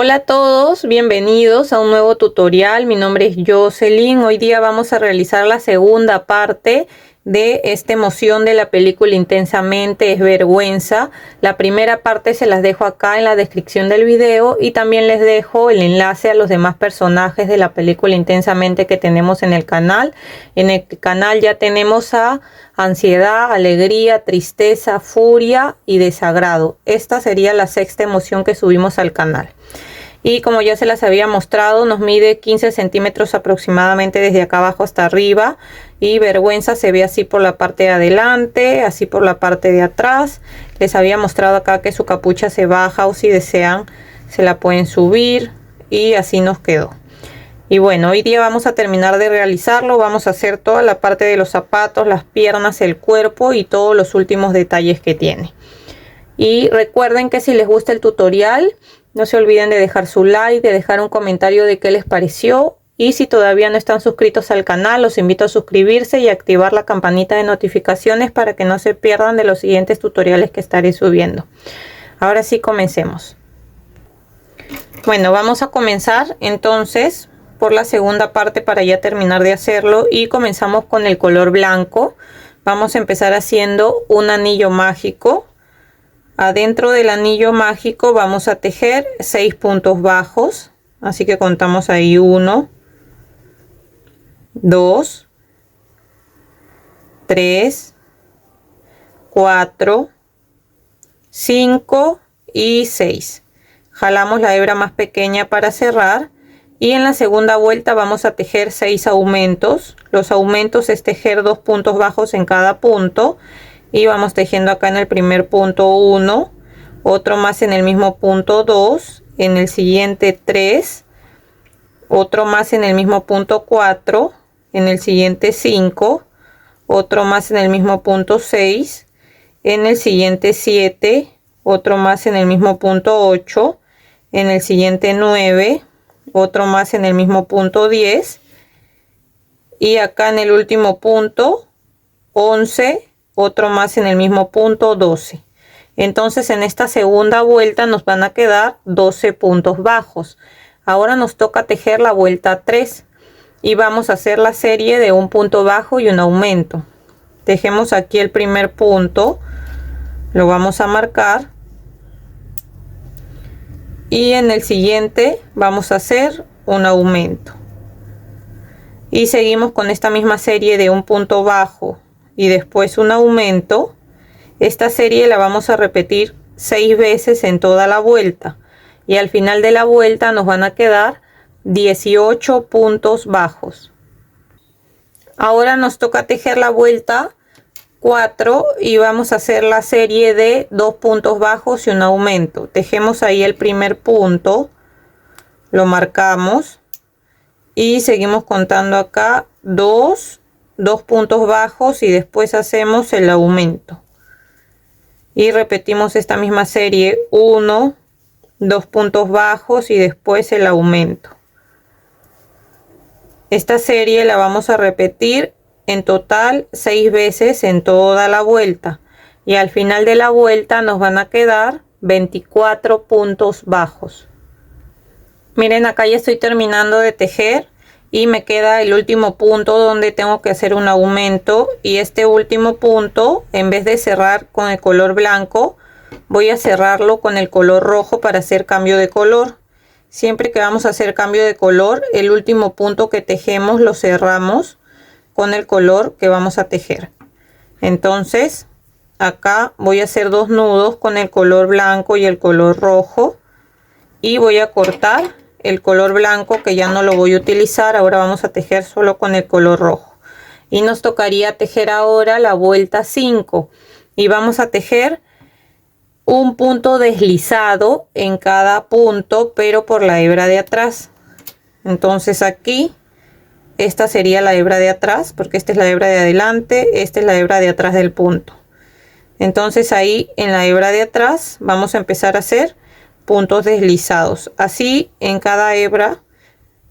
Hola a todos, bienvenidos a un nuevo tutorial. Mi nombre es Jocelyn. Hoy día vamos a realizar la segunda parte de esta emoción de la película Intensamente es vergüenza. La primera parte se las dejo acá en la descripción del video y también les dejo el enlace a los demás personajes de la película Intensamente que tenemos en el canal. En el canal ya tenemos a ansiedad, alegría, tristeza, furia y desagrado. Esta sería la sexta emoción que subimos al canal. Y como ya se las había mostrado, nos mide 15 centímetros aproximadamente desde acá abajo hasta arriba. Y vergüenza se ve así por la parte de adelante, así por la parte de atrás. Les había mostrado acá que su capucha se baja o si desean se la pueden subir. Y así nos quedó. Y bueno, hoy día vamos a terminar de realizarlo. Vamos a hacer toda la parte de los zapatos, las piernas, el cuerpo y todos los últimos detalles que tiene. Y recuerden que si les gusta el tutorial, no se olviden de dejar su like, de dejar un comentario de qué les pareció. Y si todavía no están suscritos al canal, los invito a suscribirse y activar la campanita de notificaciones para que no se pierdan de los siguientes tutoriales que estaré subiendo. Ahora sí, comencemos. Bueno, vamos a comenzar entonces por la segunda parte para ya terminar de hacerlo. Y comenzamos con el color blanco. Vamos a empezar haciendo un anillo mágico. Adentro del anillo mágico vamos a tejer 6 puntos bajos, así que contamos ahí 1, 2, 3, 4, 5 y 6. Jalamos la hebra más pequeña para cerrar y en la segunda vuelta vamos a tejer 6 aumentos. Los aumentos es tejer 2 puntos bajos en cada punto. Y vamos tejiendo acá en el primer punto 1, otro más en el mismo punto 2, en el siguiente 3, otro más en el mismo punto 4, en el siguiente 5, otro más en el mismo punto 6, en el siguiente 7, otro más en el mismo punto 8, en el siguiente 9, otro más en el mismo punto 10 y acá en el último punto 11, otro más en el mismo punto 12. Entonces en esta segunda vuelta nos van a quedar 12 puntos bajos. Ahora nos toca tejer la vuelta 3 y vamos a hacer la serie de un punto bajo y un aumento. Tejemos aquí el primer punto, lo vamos a marcar y en el siguiente vamos a hacer un aumento y seguimos con esta misma serie de un punto bajo y después un aumento. Esta serie la vamos a repetir 6 veces en toda la vuelta y al final de la vuelta nos van a quedar 18 puntos bajos. Ahora nos toca tejer la vuelta 4 y vamos a hacer la serie de 2 puntos bajos y un aumento. Tejemos ahí el primer punto, lo marcamos y seguimos contando acá 2 puntos bajos y después hacemos el aumento y repetimos esta misma serie 1, 2 puntos bajos y después el aumento. Esta serie la vamos a repetir en total 6 veces en toda la vuelta y al final de la vuelta nos van a quedar 24 puntos bajos. Miren, acá ya estoy terminando de tejer y me queda el último punto donde tengo que hacer un aumento y este último punto, en vez de cerrar con el color blanco, voy a cerrarlo con el color rojo para hacer cambio de color. Siempre que vamos a hacer cambio de color, el último punto que tejemos lo cerramos con el color que vamos a tejer. Entonces acá voy a hacer 2 nudos con el color blanco y el color rojo y voy a cortar el color blanco que ya no lo voy a utilizar. Ahora vamos a tejer solo con el color rojo y nos tocaría tejer ahora la vuelta 5 y vamos a tejer un punto deslizado en cada punto pero por la hebra de atrás. Entonces aquí esta sería la hebra de atrás porque esta es la hebra de adelante, esta es la hebra de atrás del punto. Entonces ahí en la hebra de atrás vamos a empezar a hacer puntos deslizados. Así en cada hebra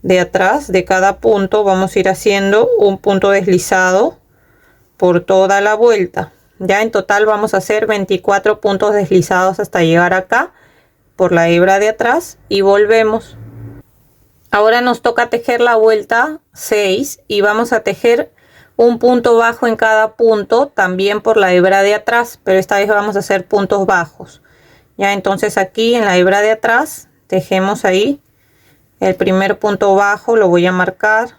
de atrás de cada punto vamos a ir haciendo un punto deslizado por toda la vuelta. Ya en total vamos a hacer 24 puntos deslizados hasta llegar acá por la hebra de atrás y volvemos. Ahora nos toca tejer la vuelta 6 y vamos a tejer un punto bajo en cada punto, también por la hebra de atrás, pero esta vez vamos a hacer puntos bajos. Ya, entonces aquí en la hebra de atrás tejemos ahí el primer punto bajo, lo voy a marcar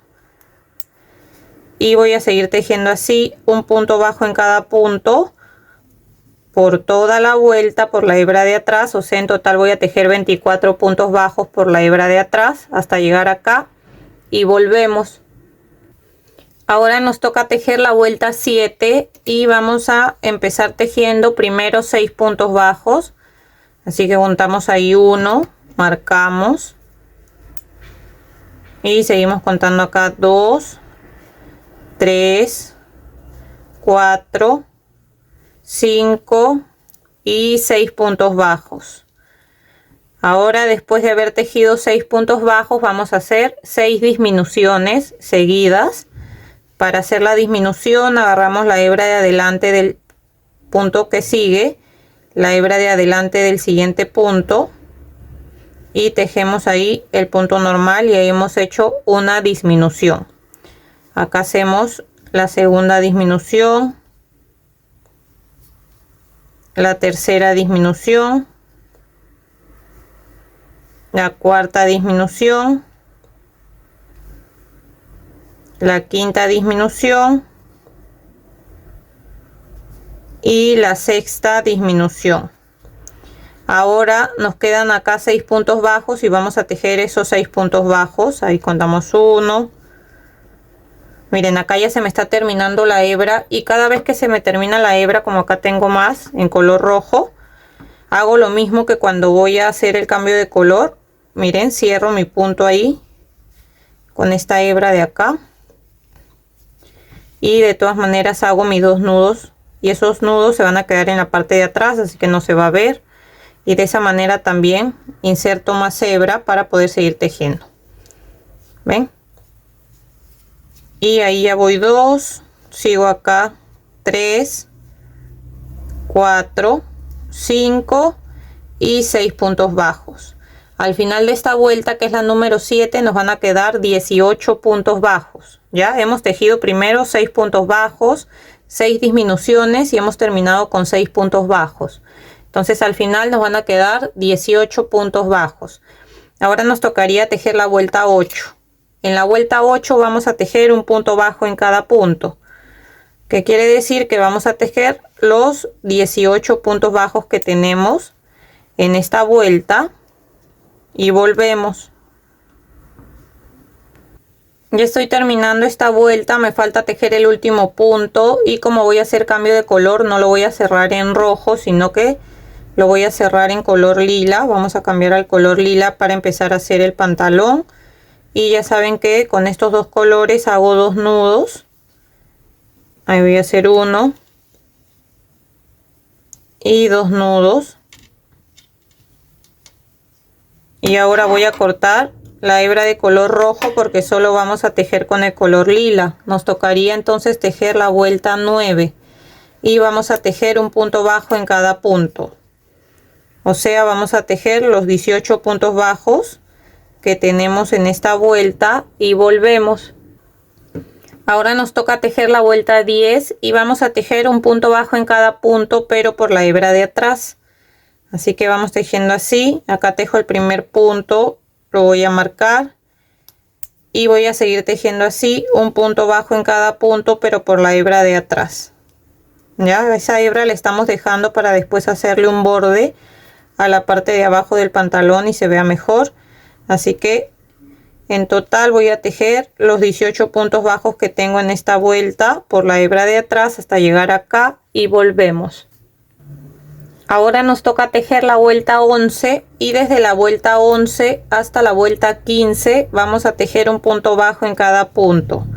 y voy a seguir tejiendo así un punto bajo en cada punto por toda la vuelta por la hebra de atrás. O sea, en total voy a tejer 24 puntos bajos por la hebra de atrás hasta llegar acá y volvemos. Ahora nos toca tejer la vuelta 7 y vamos a empezar tejiendo primero 6 puntos bajos, así que juntamos ahí 1, marcamos y seguimos contando acá 2, 3, 4, 5 y 6 puntos bajos. Ahora, después de haber tejido 6 puntos bajos, vamos a hacer 6 disminuciones seguidas. Para hacer la disminución agarramos la hebra de adelante del punto que sigue, la hebra de adelante del siguiente punto y tejemos ahí el punto normal y ahí hemos hecho una disminución. Acá hacemos la segunda disminución, la tercera disminución, la cuarta disminución, la quinta disminución y la sexta disminución. Ahora nos quedan acá 6 puntos bajos y vamos a tejer esos 6 puntos bajos. Ahí contamos 1. Miren, acá ya se me está terminando la hebra y cada vez que se me termina la hebra, como acá tengo más en color rojo, hago lo mismo que cuando voy a hacer el cambio de color. Miren, cierro mi punto ahí con esta hebra de acá y de todas maneras hago mis 2 nudos y esos nudos se van a quedar en la parte de atrás, así que no se va a ver, y de esa manera también inserto más hebra para poder seguir tejiendo. ¿Ven? Y ahí ya voy 2, sigo acá 3, 4, 5 y 6 puntos bajos. Al final de esta vuelta, que es la número 7, nos van a quedar 18 puntos bajos. Ya hemos tejido primero 6 puntos bajos, 6 disminuciones y hemos terminado con 6 puntos bajos. Entonces al final nos van a quedar 18 puntos bajos. Ahora nos tocaría tejer la vuelta 8. En la vuelta 8 vamos a tejer un punto bajo en cada punto, que quiere decir que vamos a tejer los 18 puntos bajos que tenemos en esta vuelta y volvemos. Ya estoy terminando esta vuelta, me falta tejer el último punto y como voy a hacer cambio de color no lo voy a cerrar en rojo, sino que lo voy a cerrar en color lila. Vamos a cambiar al color lila para empezar a hacer el pantalón. Y ya saben que con estos dos colores hago 2 nudos. Ahí voy a hacer 1 y 2 nudos. Y ahora voy a cortar la hebra de color rojo porque solo vamos a tejer con el color lila. Nos tocaría entonces tejer la vuelta 9 y vamos a tejer un punto bajo en cada punto. O sea, vamos a tejer los 18 puntos bajos que tenemos en esta vuelta y volvemos. Ahora nos toca tejer la vuelta 10 y vamos a tejer un punto bajo en cada punto, pero por la hebra de atrás. Así que vamos tejiendo así. Acá tejo el primer punto, lo voy a marcar y voy a seguir tejiendo así un punto bajo en cada punto, pero por la hebra de atrás. Ya, esa hebra la estamos dejando para después hacerle un borde a la parte de abajo del pantalón y se vea mejor. Así que en total voy a tejer los 18 puntos bajos que tengo en esta vuelta por la hebra de atrás hasta llegar acá y volvemos. Ahora nos toca tejer la vuelta 11 y desde la vuelta 11 hasta la vuelta 15 vamos a tejer un punto bajo en cada punto.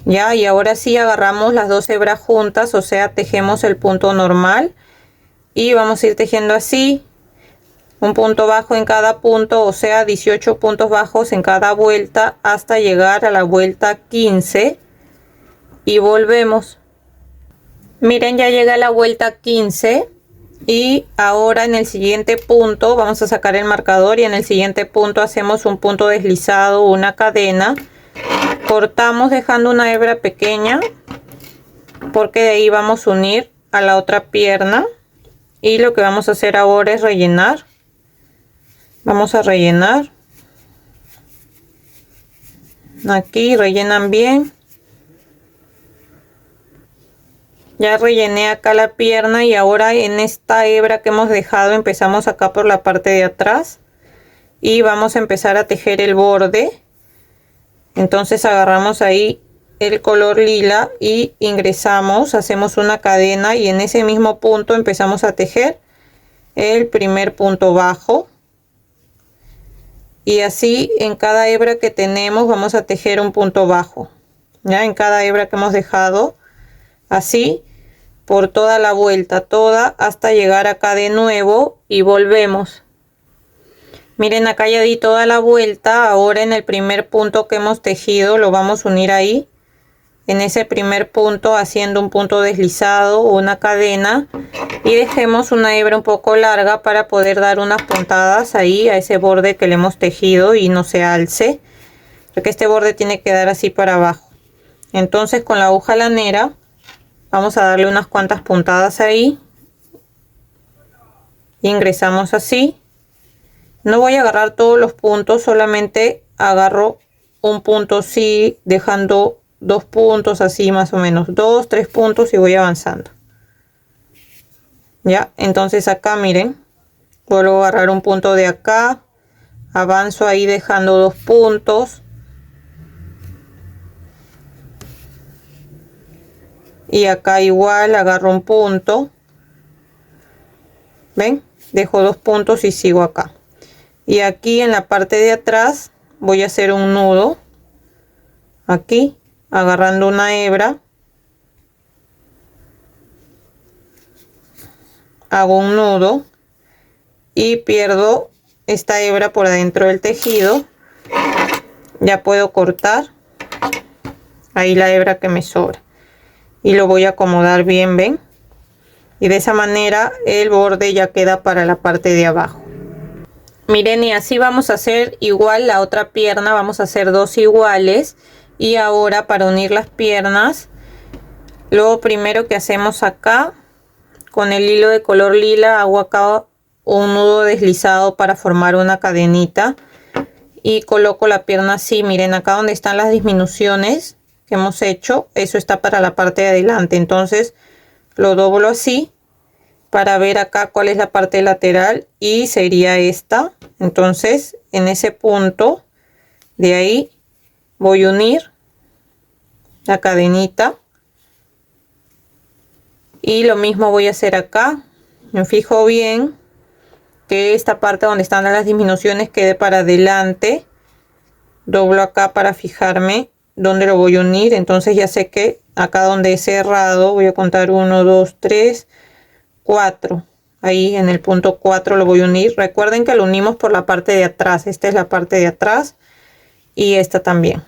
Ya, y ahora sí agarramos las 2 hebras juntas, o sea, tejemos el punto normal y vamos a ir tejiendo así. Un punto bajo en cada punto, o sea 18 puntos bajos en cada vuelta hasta llegar a la vuelta 15 y volvemos. Miren, ya llega la vuelta 15 Y ahora en el siguiente punto vamos a sacar el marcador y en el siguiente punto hacemos un punto deslizado, una cadena, cortamos dejando una hebra pequeña porque de ahí vamos a unir a la otra pierna. Y lo que vamos a hacer ahora es rellenar. Vamos a rellenar. Aquí rellenan bien. Ya rellené acá la pierna y ahora en esta hebra que hemos dejado empezamos acá por la parte de atrás y vamos a empezar a tejer el borde. Entonces agarramos ahí el color lila y ingresamos, hacemos una cadena y en ese mismo punto empezamos a tejer el primer punto bajo. Y así en cada hebra que tenemos vamos a tejer un punto bajo, ya en cada hebra que hemos dejado, así por toda la vuelta, toda hasta llegar acá de nuevo y volvemos. Miren, acá ya di toda la vuelta. Ahora en el primer punto que hemos tejido lo vamos a unir ahí, en ese primer punto, haciendo un punto deslizado o una cadena, y dejemos una hebra un poco larga para poder dar unas puntadas ahí a ese borde que le hemos tejido y no se alce, porque este borde tiene que dar así para abajo. Entonces con la aguja lanera vamos a darle unas cuantas puntadas ahí, ingresamos así. No voy a agarrar todos los puntos, solamente agarro un punto así, dejando 2 puntos así más o menos, 2, 3 puntos y voy avanzando. Ya, entonces acá miren, vuelvo a agarrar un punto de acá, avanzo ahí dejando 2 puntos. Y acá igual agarro un punto. ¿Ven? Dejo 2 puntos y sigo acá. Y aquí en la parte de atrás voy a hacer un nudo. Aquí, agarrando una hebra. Hago un nudo. Y pierdo esta hebra por adentro del tejido. Ya puedo cortar. Ahí la hebra que me sobra. Y lo voy a acomodar bien, ¿ven? Y de esa manera el borde ya queda para la parte de abajo. Miren, y así vamos a hacer igual la otra pierna. Vamos a hacer 2 iguales. Y ahora para unir las piernas, lo primero que hacemos acá, con el hilo de color lila, hago acá un nudo deslizado para formar una cadenita. Y coloco la pierna así. Miren, acá donde están las disminuciones que hemos hecho, eso está para la parte de adelante. Entonces lo doblo así para ver acá cuál es la parte lateral y sería esta. Entonces en ese punto de ahí voy a unir la cadenita y lo mismo voy a hacer acá. Me fijo bien que esta parte donde están las disminuciones quede para adelante, doblo acá para fijarme dónde lo voy a unir. Entonces ya sé que acá donde he cerrado voy a contar 1, 2, 3, 4. Ahí en el punto 4 lo voy a unir. Recuerden que lo unimos por la parte de atrás. Esta es la parte de atrás y esta también.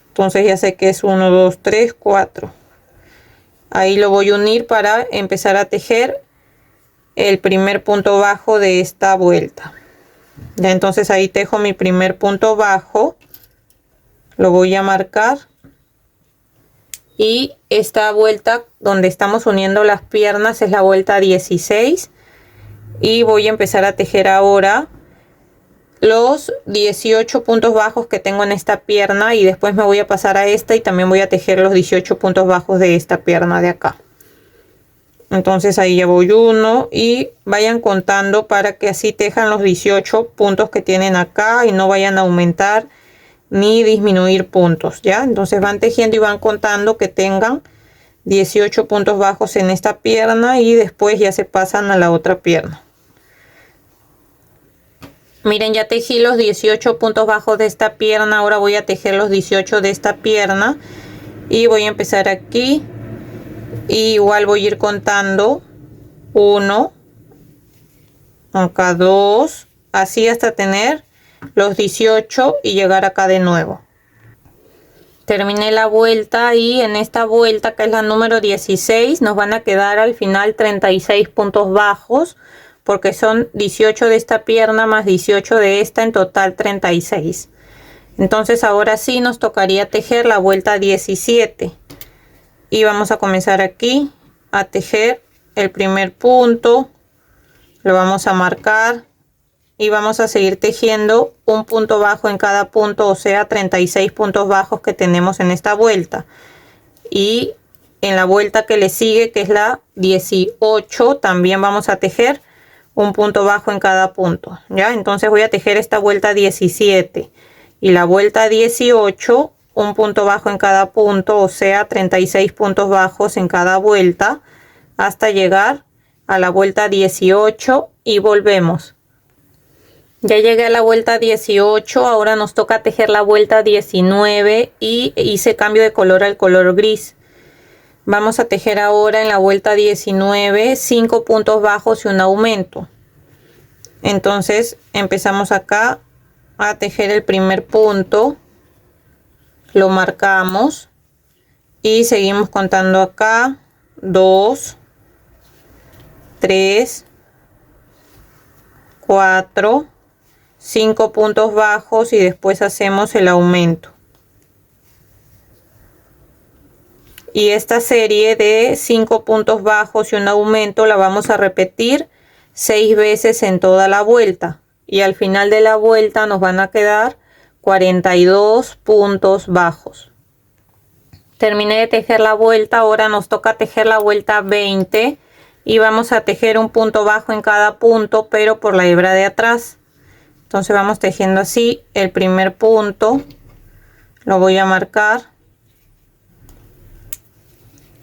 Entonces ya sé que es 1, 2, 3, 4. Ahí lo voy a unir para empezar a tejer el primer punto bajo de esta vuelta. Ya, entonces ahí tejo mi primer punto bajo. Lo voy a marcar. Y esta vuelta donde estamos uniendo las piernas es la vuelta 16. Y voy a empezar a tejer ahora los 18 puntos bajos que tengo en esta pierna. Y después me voy a pasar a esta y también voy a tejer los 18 puntos bajos de esta pierna de acá. Entonces ahí ya voy uno y vayan contando para que así tejan los 18 puntos que tienen acá y no vayan a aumentar ni disminuir puntos, ¿ya? Entonces van tejiendo y van contando que tengan 18 puntos bajos en esta pierna y después ya se pasan a la otra pierna. Miren, ya tejí los 18 puntos bajos de esta pierna. Ahora voy a tejer los 18 de esta pierna y voy a empezar aquí. Y igual voy a ir contando 1, acá 2, así hasta tener los 18 y llegar acá de nuevo. Terminé la vuelta y en esta vuelta, que es la número 16, nos van a quedar al final 36 puntos bajos, porque son 18 de esta pierna más 18 de esta, en total 36. Entonces ahora sí nos tocaría tejer la vuelta 17 y vamos a comenzar aquí a tejer el primer punto, lo vamos a marcar y vamos a seguir tejiendo un punto bajo en cada punto, o sea 36 puntos bajos que tenemos en esta vuelta. Y en la vuelta que le sigue, que es la 18, también vamos a tejer un punto bajo en cada punto. Ya, entonces voy a tejer esta vuelta 17 y la vuelta 18, un punto bajo en cada punto, o sea 36 puntos bajos en cada vuelta, hasta llegar a la vuelta 18 y volvemos. Ya llegué a la vuelta 18, ahora nos toca tejer la vuelta 19 y hice cambio de color al color gris. Vamos a tejer ahora en la vuelta 19 5 puntos bajos y un aumento. Entonces empezamos acá a tejer el primer punto, lo marcamos y seguimos contando acá 2, 3, 4, 5 puntos bajos y después hacemos el aumento. Y esta serie de 5 puntos bajos y un aumento la vamos a repetir 6 veces en toda la vuelta. Y al final de la vuelta nos van a quedar 42 puntos bajos. Terminé de tejer la vuelta, ahora nos toca tejer la vuelta 20 y vamos a tejer un punto bajo en cada punto, pero por la hebra de atrás. Entonces vamos tejiendo así el primer punto, lo voy a marcar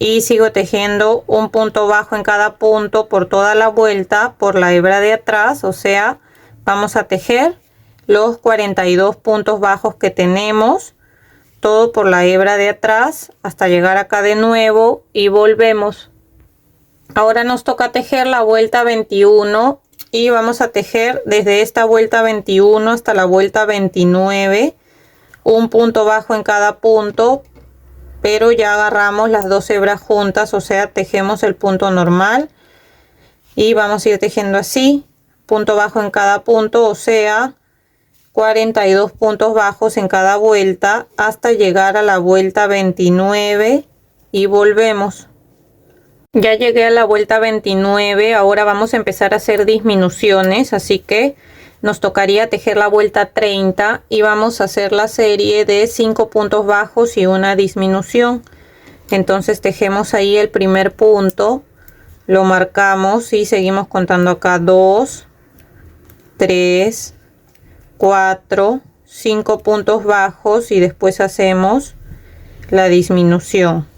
y sigo tejiendo un punto bajo en cada punto por toda la vuelta por la hebra de atrás, o sea, vamos a tejer los 42 puntos bajos que tenemos, todo por la hebra de atrás hasta llegar acá de nuevo y volvemos. Ahora nos toca tejer la vuelta 21 y vamos a tejer desde esta vuelta 21 hasta la vuelta 29 un punto bajo en cada punto, pero ya agarramos las dos hebras juntas, o sea tejemos el punto normal y vamos a ir tejiendo así, punto bajo en cada punto, o sea 42 puntos bajos en cada vuelta hasta llegar a la vuelta 29 y volvemos. Ya llegué a la vuelta 29, ahora vamos a empezar a hacer disminuciones, así que nos tocaría tejer la vuelta 30 y vamos a hacer la serie de 5 puntos bajos y una disminución. Entonces tejemos ahí el primer punto, lo marcamos y seguimos contando acá 2, 3, 4, 5 puntos bajos y después hacemos la disminución.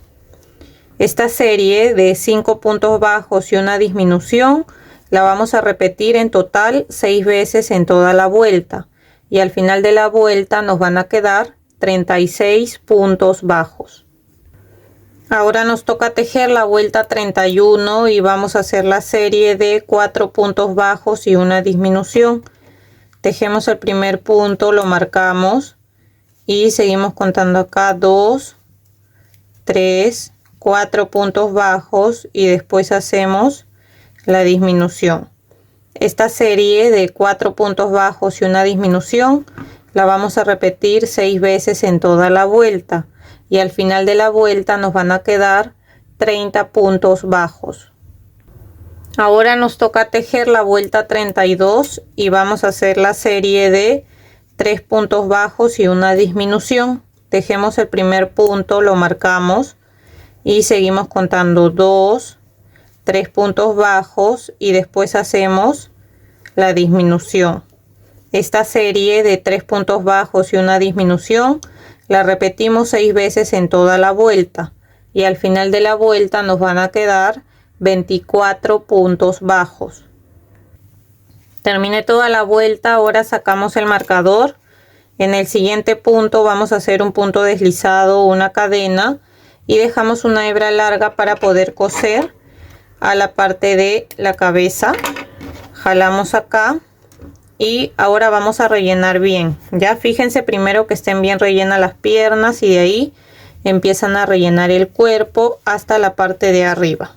Esta serie de 5 puntos bajos y una disminución la vamos a repetir en total 6 veces en toda la vuelta y al final de la vuelta nos van a quedar 36 puntos bajos. Ahora nos toca tejer la vuelta 31 y vamos a hacer la serie de 4 puntos bajos y una disminución. Tejemos el primer punto, lo marcamos y seguimos contando acá 2, 3, 4 puntos bajos y después hacemos la disminución. Esta serie de 4 puntos bajos y una disminución la vamos a repetir 6 veces en toda la vuelta y al final de la vuelta nos van a quedar 30 puntos bajos. Ahora nos toca tejer la vuelta 32 y vamos a hacer la serie de 3 puntos bajos y una disminución. Tejemos el primer punto, lo marcamos y seguimos contando 2, 3 puntos bajos y después hacemos la disminución. Esta serie de 3 puntos bajos y una disminución la repetimos 6 veces en toda la vuelta y al final de la vuelta nos van a quedar 24 puntos bajos. Terminé toda la vuelta, ahora sacamos el marcador. En el siguiente punto vamos a hacer un punto deslizado, una cadena, y dejamos una hebra larga para poder coser a la parte de la cabeza. Jalamos acá Y ahora vamos a rellenar bien. Ya fíjense primero que estén bien rellenas las piernas y de ahí empiezan a rellenar el cuerpo hasta la parte de arriba.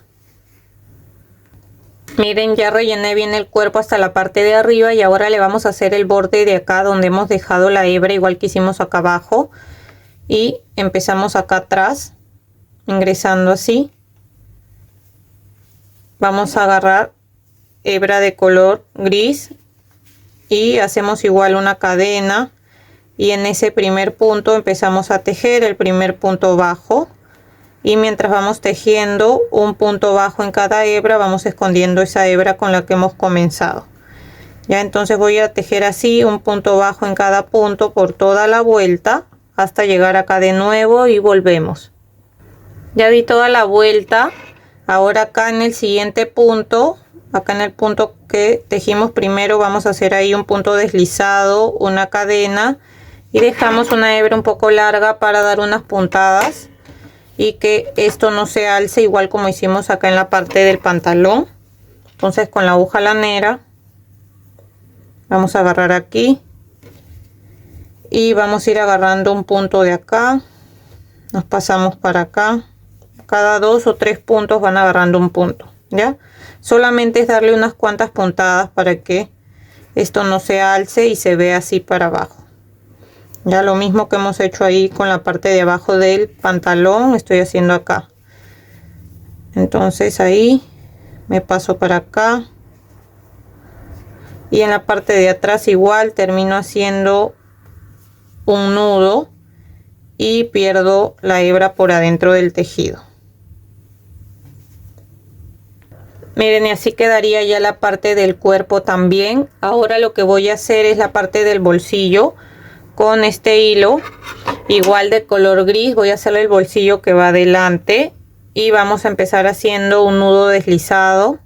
Miren, ya rellené bien el cuerpo hasta la parte de arriba y ahora le vamos a hacer el borde de acá donde hemos dejado la hebra, igual que hicimos acá abajo. Y empezamos acá atrás, ingresando así. Vamos a agarrar hebra de color gris y hacemos igual una cadena. Y en ese primer punto empezamos a tejer el primer punto bajo. Y mientras vamos tejiendo un punto bajo en cada hebra, vamos escondiendo esa hebra con la que hemos comenzado. Ya, entonces voy a tejer así un punto bajo en cada punto por toda la vuelta hasta llegar acá de nuevo y volvemos. Ya di toda la vuelta. Ahora acá en el siguiente punto, acá en el punto que tejimos primero, vamos a hacer ahí un punto deslizado, una cadena y dejamos una hebra un poco larga para dar unas puntadas y que esto no se alce, igual como hicimos acá en la parte del pantalón. Entonces con la aguja lanera vamos a agarrar aquí y vamos a ir agarrando un punto de acá, nos pasamos para acá, cada 2 o 3 puntos van agarrando un punto. Ya solamente es darle unas cuantas puntadas para que esto no se alce y se vea así para abajo. Ya lo mismo que hemos hecho ahí con la parte de abajo del pantalón, estoy haciendo acá. Entonces ahí me paso para acá. Y en la parte de atrás igual termino haciendo un nudo y pierdo la hebra por adentro del tejido. Miren, y así quedaría ya la parte del cuerpo también. Ahora lo que voy a hacer es la parte del bolsillo. Con este hilo igual de color gris voy a hacerle el bolsillo que va adelante y vamos a empezar haciendo un nudo deslizado.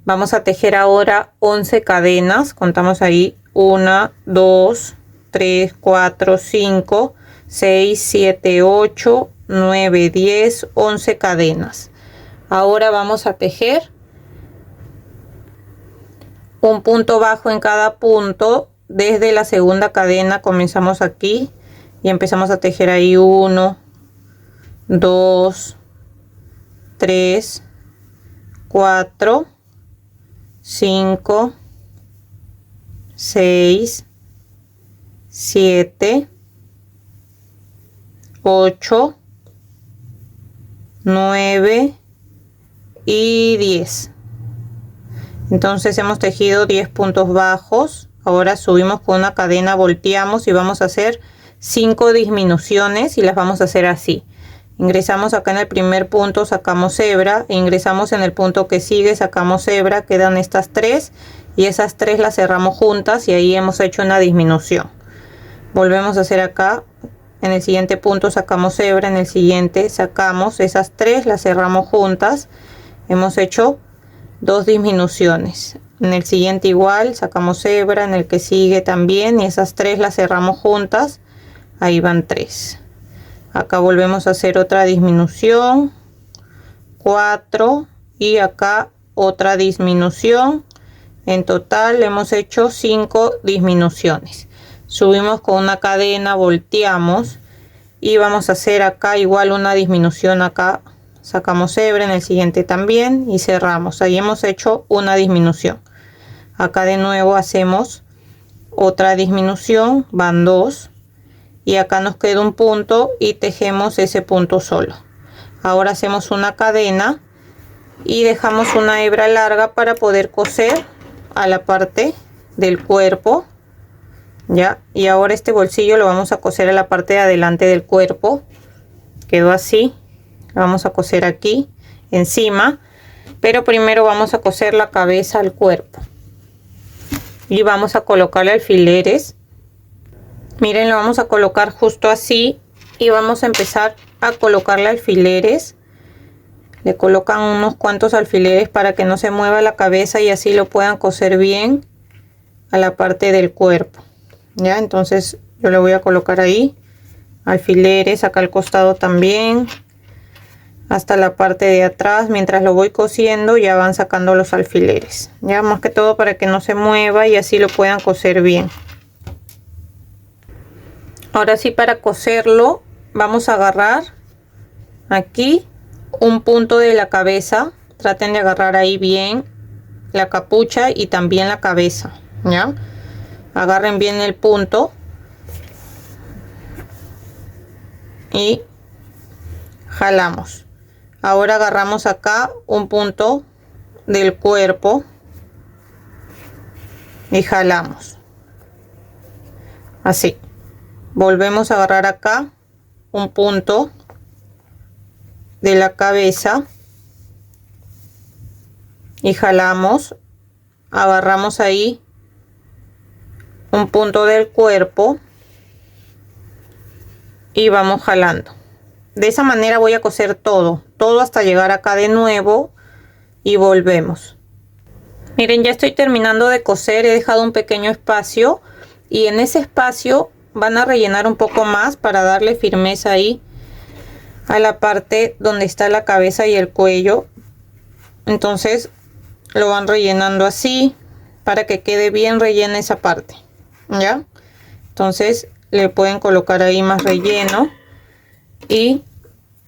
Vamos a tejer ahora 11 cadenas, contamos ahí 1 2 3 4 5 6 7 8 9 10 11 cadenas. Ahora vamos a tejer un punto bajo en cada punto. Desde la segunda cadena comenzamos aquí y empezamos a tejer ahí 1 2 3 4 5 6 7 8 9 y 10. Entonces hemos tejido 10 puntos bajos. Ahora subimos con una cadena, volteamos y vamos a hacer 5 disminuciones y las vamos a hacer así. Ingresamos acá en el primer punto, sacamos hebra, ingresamos en el punto que sigue, sacamos hebra, quedan estas 3 y esas 3 las cerramos juntas y ahí hemos hecho una disminución. Volvemos a hacer acá, en el siguiente punto sacamos hebra, en el siguiente sacamos esas 3, las cerramos juntas, hemos hecho 2 disminuciones. En el siguiente igual sacamos hebra, en el que sigue también y esas 3 las cerramos juntas, ahí van 3. Acá volvemos a hacer otra disminución, 4 y acá otra disminución. En total hemos hecho 5 disminuciones. Subimos con una cadena, volteamos y vamos a hacer acá igual una disminución. Acá sacamos hebra, en el siguiente también y cerramos. Ahí hemos hecho una disminución. Acá de nuevo hacemos otra disminución, van 2 y acá nos queda un punto y tejemos ese punto solo. Ahora hacemos una cadena y dejamos una hebra larga para poder coser a la parte del cuerpo. Ya, y ahora este bolsillo lo vamos a coser a la parte de adelante del cuerpo. Quedó así. Lo vamos a coser aquí encima, pero primero vamos a coser la cabeza al cuerpo y vamos a colocarle alfileres. Miren, lo vamos a colocar justo así y vamos a empezar a colocarle alfileres. Le colocan unos cuantos alfileres para que no se mueva la cabeza y así lo puedan coser bien a la parte del cuerpo. Ya, entonces yo le voy a colocar ahí alfileres, acá al costado también. hasta la parte de atrás. Mientras lo voy cosiendo ya van sacando los alfileres, ya más que todo para que no se mueva y así lo puedan coser bien. Ahora sí, para coserlo vamos a agarrar aquí un punto de la cabeza. Traten de agarrar ahí bien la capucha y también la cabeza, ya agarren bien el punto y jalamos. Ahora agarramos acá un punto del cuerpo y jalamos así. Volvemos a agarrar acá un punto de la cabeza y jalamos. Agarramos ahí un punto del cuerpo y vamos jalando. De esa manera voy a coser todo hasta llegar acá de nuevo y volvemos. Miren, ya estoy terminando de coser. He dejado un pequeño espacio y en ese espacio van a rellenar un poco más para darle firmeza ahí a la parte donde está la cabeza y el cuello. Entonces lo van rellenando así para que quede bien rellena esa parte, ya. Entonces le pueden colocar ahí más relleno y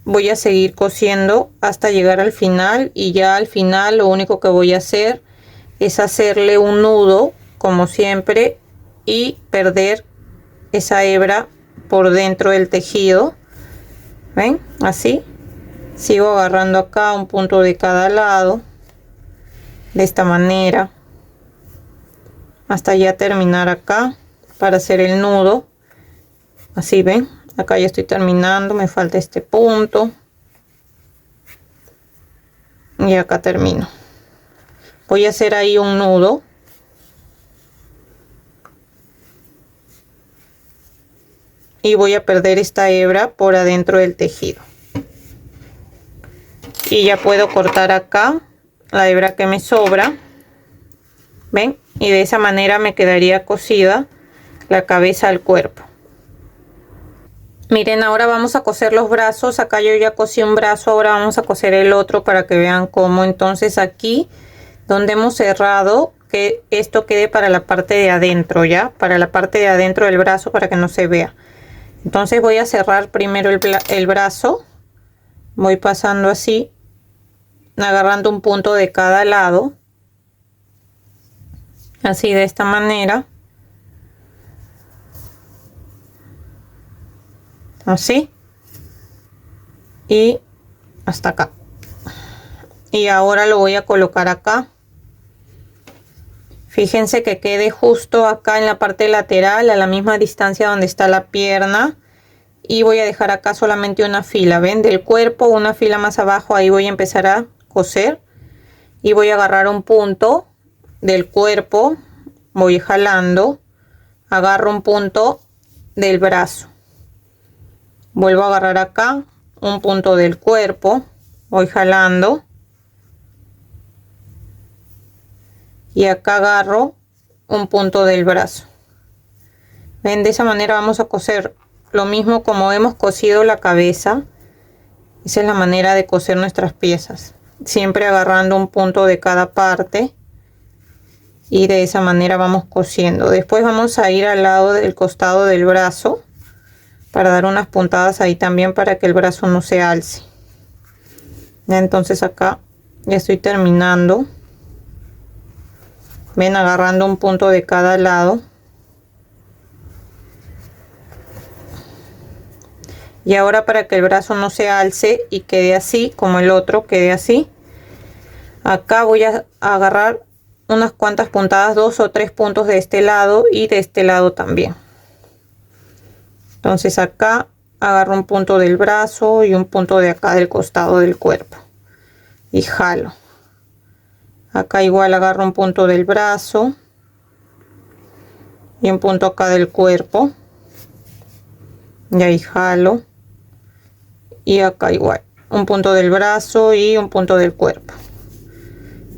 voy a seguir cosiendo hasta llegar al final. Y ya al final lo único que voy a hacer es hacerle un nudo como siempre y perder esa hebra por dentro del tejido. ¿Ven? Así sigo agarrando acá un punto de cada lado de esta manera hasta ya terminar acá para hacer el nudo. Así, ven, acá ya estoy terminando, me falta este punto y acá termino. Voy a hacer ahí un nudo y voy a perder esta hebra por adentro del tejido y ya puedo cortar acá la hebra que me sobra. Ven, y de esa manera me quedaría cosida la cabeza al cuerpo. Miren, ahora vamos a coser los brazos. Acá yo ya cosí un brazo, ahora vamos a coser el otro para que vean cómo. Entonces aquí donde hemos cerrado, que esto quede para la parte de adentro, ya para la parte de adentro del brazo para que no se vea. Entonces voy a cerrar primero el brazo, voy pasando así, agarrando un punto de cada lado, así de esta manera, así y hasta acá. Y ahora lo voy a colocar acá. Fíjense que quede justo acá en la parte lateral, a la misma distancia donde está la pierna. Y voy a dejar acá solamente una fila, ven, del cuerpo, una fila más abajo. Ahí voy a empezar a coser y voy a agarrar un punto del cuerpo, voy jalando, agarro un punto del brazo, vuelvo a agarrar acá un punto del cuerpo, voy jalando y acá agarro un punto del brazo. Ven, de esa manera vamos a coser lo mismo como hemos cosido la cabeza. Esa es la manera de coser nuestras piezas, siempre agarrando un punto de cada parte y de esa manera vamos cosiendo. Después vamos a ir al lado del costado del brazo para dar unas puntadas ahí también para que el brazo no se alce. Entonces acá ya estoy terminando. Ven, agarrando un punto de cada lado. Y ahora, para que el brazo no se alce y quede así como el otro, quede así, acá voy a agarrar unas cuantas puntadas, 2 o 3 puntos de este lado y de este lado también. Entonces acá agarro un punto del brazo y un punto de acá del costado del cuerpo y jalo. Acá igual agarro un punto del brazo y un punto acá del cuerpo y ahí jalo. Y acá igual un punto del brazo y un punto del cuerpo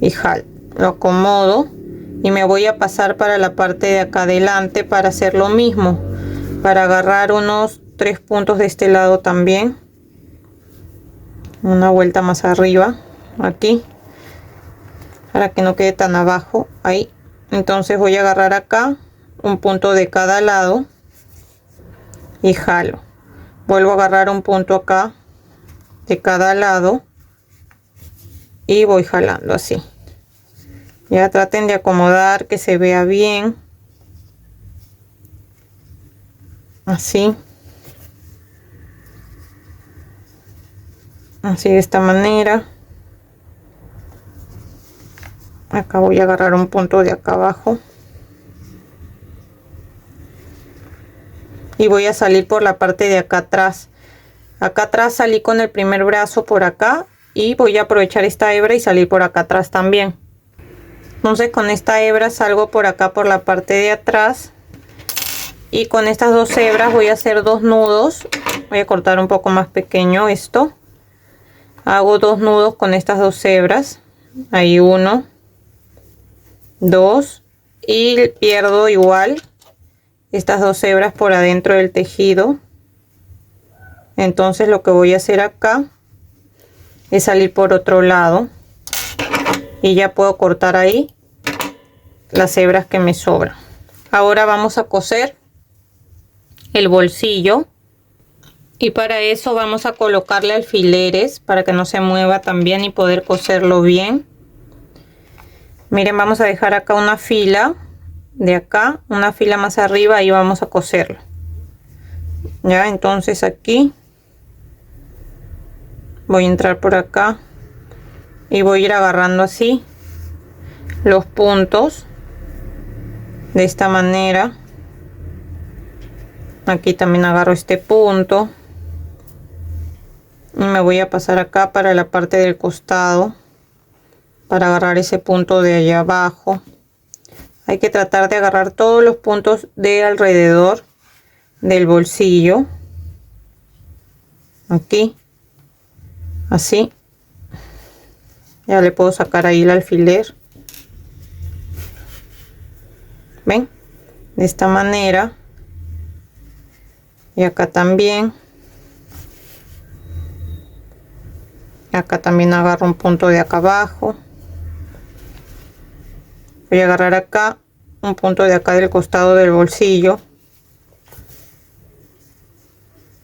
y jalo, lo acomodo y me voy a pasar para la parte de acá adelante para hacer lo mismo, para agarrar unos 3 puntos de este lado también una vuelta más arriba, aquí, para que no quede tan abajo, ahí. Entonces voy a agarrar acá un punto de cada lado y jalo. Vuelvo a agarrar un punto acá de cada lado y voy jalando así. Ya traten de acomodar que se vea bien, así, así de esta manera. Acá voy a agarrar un punto de acá abajo y voy a salir por la parte de acá atrás. Acá atrás salí con el primer brazo por acá y voy a aprovechar esta hebra y salir por acá atrás también. Entonces con esta hebra salgo por acá por la parte de atrás y con estas dos hebras voy a hacer dos nudos. Voy a cortar un poco más pequeño esto. Hago dos nudos con estas dos hebras. Ahí uno, dos, y pierdo igual estas dos hebras por adentro del tejido. Entonces lo que voy a hacer acá es salir por otro lado y ya puedo cortar ahí las hebras que me sobran. Ahora vamos a coser el bolsillo y para eso vamos a colocarle alfileres para que no se mueva también y poder coserlo bien. Miren, vamos a dejar acá una fila, de acá una fila más arriba, y vamos a coserlo. Ya, entonces aquí voy a entrar por acá y voy a ir agarrando así los puntos de esta manera. Aquí también agarro este punto y me voy a pasar acá para la parte del costado para agarrar ese punto de allá abajo. Hay que tratar de agarrar todos los puntos de alrededor del bolsillo, aquí, así. Ya le puedo sacar ahí el alfiler, ven, de esta manera. Y acá también agarro un punto de acá abajo. Voy a agarrar acá un punto de acá del costado del bolsillo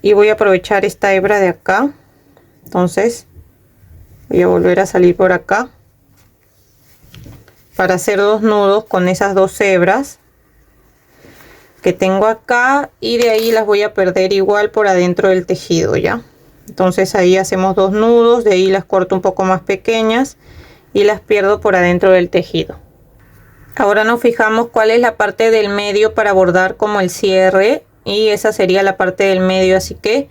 y voy a aprovechar esta hebra de acá. Entonces voy a volver a salir por acá para hacer dos nudos con esas dos hebras que tengo acá, y de ahí las voy a perder igual por adentro del tejido. Ya, entonces ahí hacemos dos nudos, de ahí las corto un poco más pequeñas y las pierdo por adentro del tejido. Ahora nos fijamos cuál es la parte del medio para bordar como el cierre, y esa sería la parte del medio, así que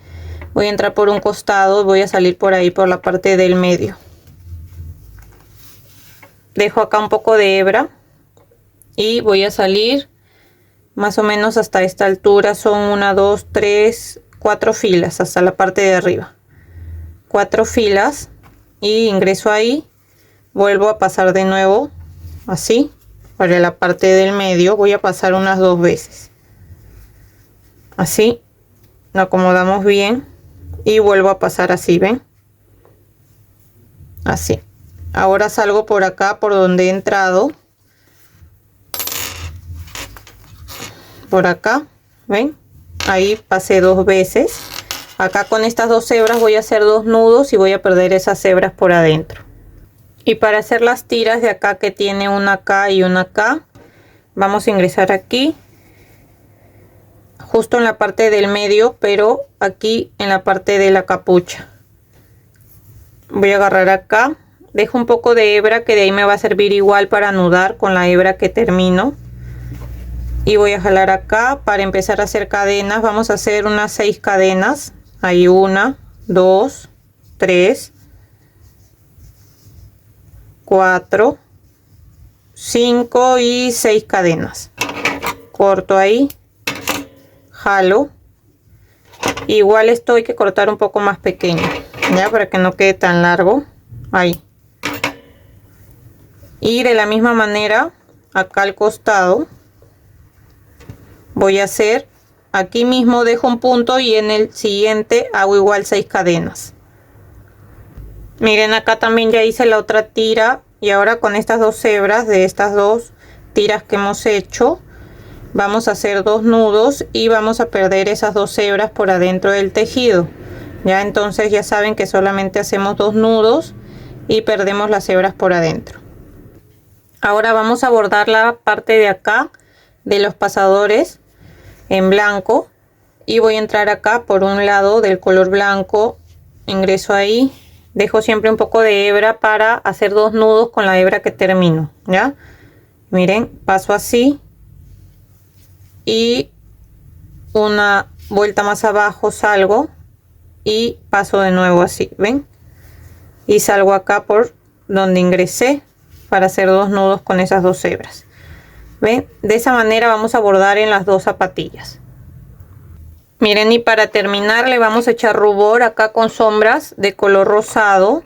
voy a entrar por un costado, voy a salir por ahí por la parte del medio. Dejo acá un poco de hebra y voy a salir más o menos hasta esta altura. Son 1, 2, 3, 4 filas hasta la parte de arriba, 4 filas, y ingreso ahí, vuelvo a pasar de nuevo así para la parte del medio. Voy a pasar unas 2 veces así, lo acomodamos bien y vuelvo a pasar así, ven, así. Ahora salgo por acá por donde he entrado, por acá, ven, ahí pasé 2 veces. Acá con estas dos hebras voy a hacer dos nudos y voy a perder esas hebras por adentro. Y para hacer las tiras de acá, que tiene una acá y una acá, vamos a ingresar aquí justo en la parte del medio, pero aquí en la parte de la capucha. Voy a agarrar acá, dejo un poco de hebra que de ahí me va a servir igual para anudar con la hebra que termino, y voy a jalar acá para empezar a hacer cadenas. Vamos a hacer unas 6 cadenas. Ahí 1, 2, 3, 4, 5 y 6 cadenas. Corto ahí, jalo. Igual esto hay que cortar un poco más pequeño, ya, para que no quede tan largo. Ahí. Y de la misma manera acá al costado voy a hacer, aquí mismo dejo un punto y en el siguiente hago igual 6 cadenas. Miren, acá también ya hice la otra tira y ahora con estas dos hebras de estas dos tiras que hemos hecho vamos a hacer 2 nudos y vamos a perder esas 2 hebras por adentro del tejido. Ya entonces ya saben que solamente hacemos 2 nudos y perdemos las hebras por adentro. Ahora vamos a bordar la parte de acá de los pasadores en blanco y voy a entrar acá por un lado del color blanco, ingreso ahí, dejo siempre un poco de hebra para hacer 2 nudos con la hebra que termino. Ya miren, paso así y una vuelta más abajo, salgo y paso de nuevo así, ven, y salgo acá por donde ingresé para hacer 2 nudos con esas 2 hebras. ven, de esa manera vamos a bordar en las dos zapatillas. Miren, y para terminar le vamos a echar rubor acá con sombras de color rosado.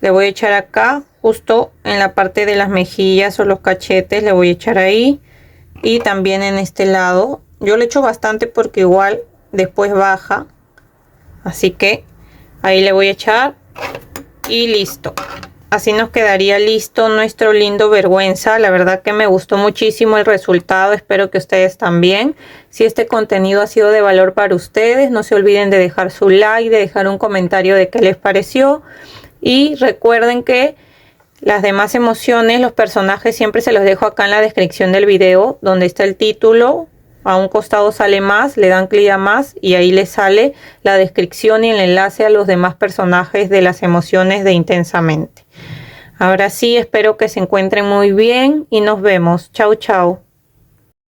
Le voy a echar acá justo en la parte de las mejillas o los cachetes, le voy a echar ahí. Y también en este lado yo le echo bastante porque igual después baja, así que ahí le voy a echar y listo. Así nos quedaría listo nuestro lindo vergüenza. La verdad que me gustó muchísimo el resultado, espero que ustedes también. Si este contenido ha sido de valor para ustedes, no se olviden de dejar su like, de dejar un comentario de qué les pareció y recuerden que las demás emociones, los personajes, siempre se los dejo acá en la descripción del video, donde está el título. A un costado sale más, le dan clic a más y ahí les sale la descripción y el enlace a los demás personajes de las emociones de Intensamente. Ahora sí, espero que se encuentren muy bien y nos vemos. Chau, chau.